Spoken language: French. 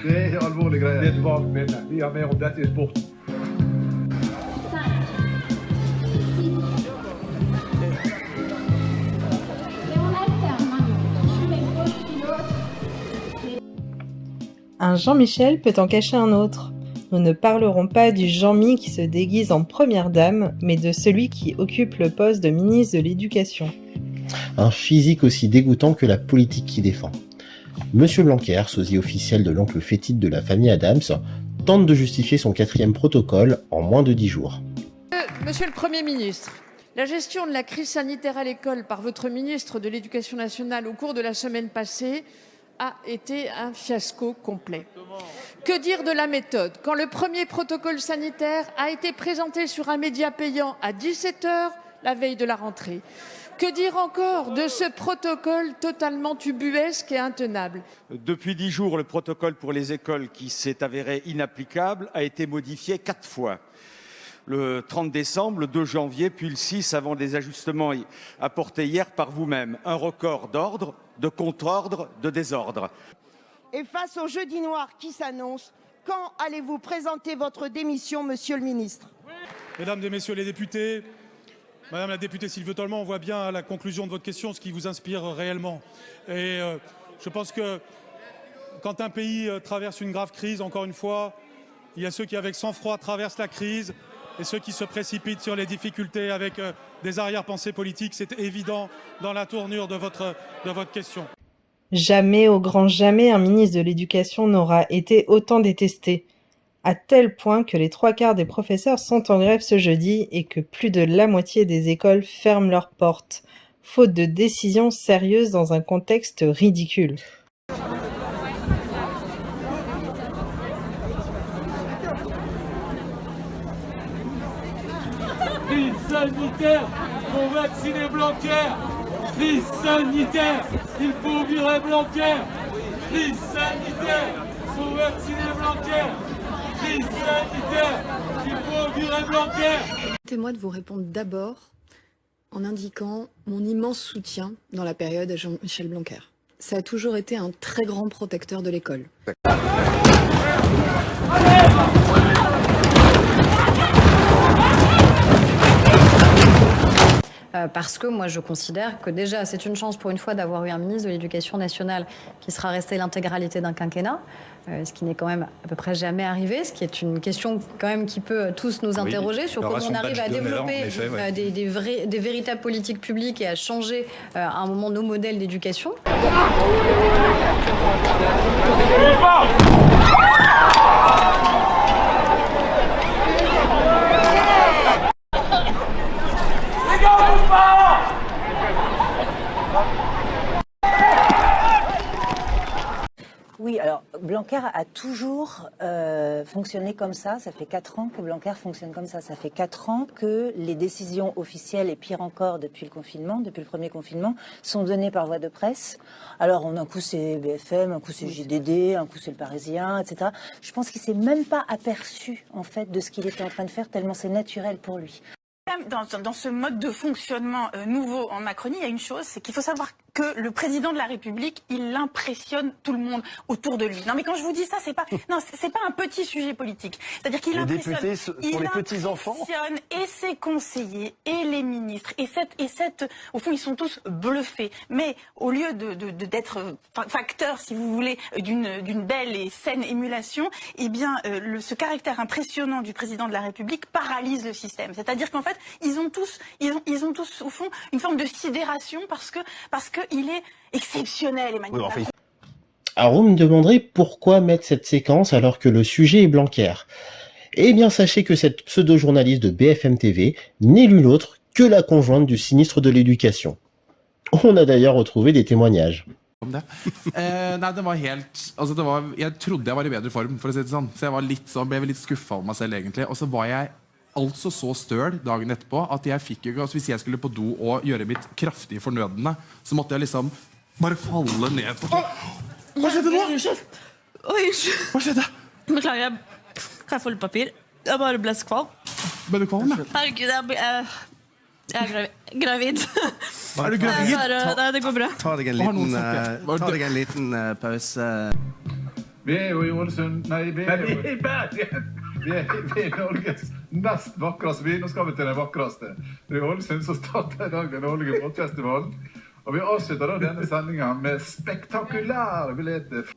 Det är allvarlig grej. Det är ett vagt minne. Vi har mer om detta i sporten. Un Jean-Michel peut en cacher un autre. Nous ne parlerons pas du Jean-Mi qui se déguise en première dame, mais de celui qui occupe le poste de ministre de l'Éducation. Un physique aussi dégoûtant que la politique qu'il défend. Monsieur Blanquer, sosie officiel de l'oncle fétide de la famille Adams, tente de justifier son 4e protocole en moins de 10 jours. Monsieur le Premier ministre, la gestion de la crise sanitaire à l'école par votre ministre de l'Éducation nationale au cours de la semaine passée a été un fiasco complet. Que dire de la méthode? Quand le premier protocole sanitaire a été présenté sur un média payant à 17 h la veille de la rentrée? Que dire encore de ce protocole totalement ubuesque et intenable? Depuis 10 jours, le protocole pour les écoles qui s'est avéré inapplicable a été modifié 4 fois. Le 30 décembre, le 2 janvier, puis le 6 avant des ajustements apportés hier par vous-même. Un record d'ordre, de contre-ordre, de désordre. Et face au jeudi noir qui s'annonce, quand allez-vous présenter votre démission, monsieur le ministre? Mesdames et messieurs les députés, Madame la députée Sylvie Tolman, on voit bien à la conclusion de votre question ce qui vous inspire réellement. Et je pense que quand un pays traverse une grave crise, encore une fois, il y a ceux qui, avec sang-froid, traversent la crise et ceux qui se précipitent sur les difficultés avec des arrière-pensées politiques. C'est évident dans la tournure de votre question. Jamais, au grand jamais, un ministre de l'Éducation n'aura été autant détesté. À tel point que les 3/4 des professeurs sont en grève ce jeudi et que plus de la moitié des écoles ferment leurs portes, faute de décisions sérieuses dans un contexte ridicule. Crise sanitaire, faut vacciner Blanquer. Crise sanitaire, il faut virer Blanquer. Crise sanitaire, faut vacciner Blanquer. Crise sanitaire, il faut virer Blanquer. Permettez-moi de vous répondre d'abord en indiquant mon immense soutien dans la période à Jean-Michel Blanquer. Ça a toujours été un très grand protecteur de l'école. Parce que moi je considère que déjà c'est une chance pour une fois d'avoir eu un ministre de l'Éducation nationale qui sera resté l'intégralité d'un quinquennat, ce qui n'est quand même à peu près jamais arrivé, ce qui est une question quand même qui peut tous nous interroger sur comment on arrive à développer des véritables politiques publiques et à changer à un moment nos modèles d'éducation. Oui, alors Blanquer a toujours fonctionné comme ça. Ça fait 4 ans que Blanquer fonctionne comme ça. Ça fait 4 ans que les décisions officielles, et pire encore depuis le confinement, depuis le premier confinement, sont données par voie de presse. Alors un coup c'est BFM, un coup c'est JDD, un coup c'est Le Parisien, etc. Je pense qu'il s'est même pas aperçu en fait de ce qu'il était en train de faire, tellement c'est naturel pour lui. Dans ce mode de fonctionnement nouveau en Macronie, il y a une chose, c'est qu'il faut savoir que le président de la République, il impressionne tout le monde autour de lui. Non, mais quand je vous dis ça, c'est pas un petit sujet politique. C'est-à-dire qu'il impressionne. Les députés sont les petits enfants. Et ses conseillers et les ministres au fond, ils sont tous bluffés. Mais au lieu d'être facteur, si vous voulez, d'une belle et saine émulation, eh bien, ce caractère impressionnant du président de la République paralyse le système. C'est-à-dire qu'en fait, ils ont tous au fond une forme de sidération parce que il est exceptionnel, Emmanuel Macron. Alors vous me demanderez pourquoi mettre cette séquence alors que le sujet est Blanquer. Eh bien sachez que cette pseudo-journaliste de BFM TV n'est l'une autre que la conjointe du sinistre de l'éducation. On a d'ailleurs retrouvé des témoignages. Nei, det var helt jeg trodde jeg var i bedre form, for å si det sånn. Så jeg ble litt skuffa over meg selv egentlig. Og så var jeg altså så støl dagen etterpå at jeg fikk jo ikke, hvis jeg skulle på do og gjøre mitt kraftige fornødende, så måtte jeg liksom bare falle ned på. Hva skjedde nå? Unnskyld. Hva skjedde? Beklager, kan jeg få litt papir? Jeg bare ble skvalm. Ble du kvalm, ja? Herregud, jeg er gravid. Er du gravid? Nei, det går bra. Ta deg en liten pause. Vi er jo i Ålesund. Nei, vi er jo i Bergen. Vi er Norges nest vakreste by. Nå skal vi til den vakreste. I Ålesund så starter i dag den årlige båtfestivalen. Og vi avslutter da denne sendingen med spektakulære billetter.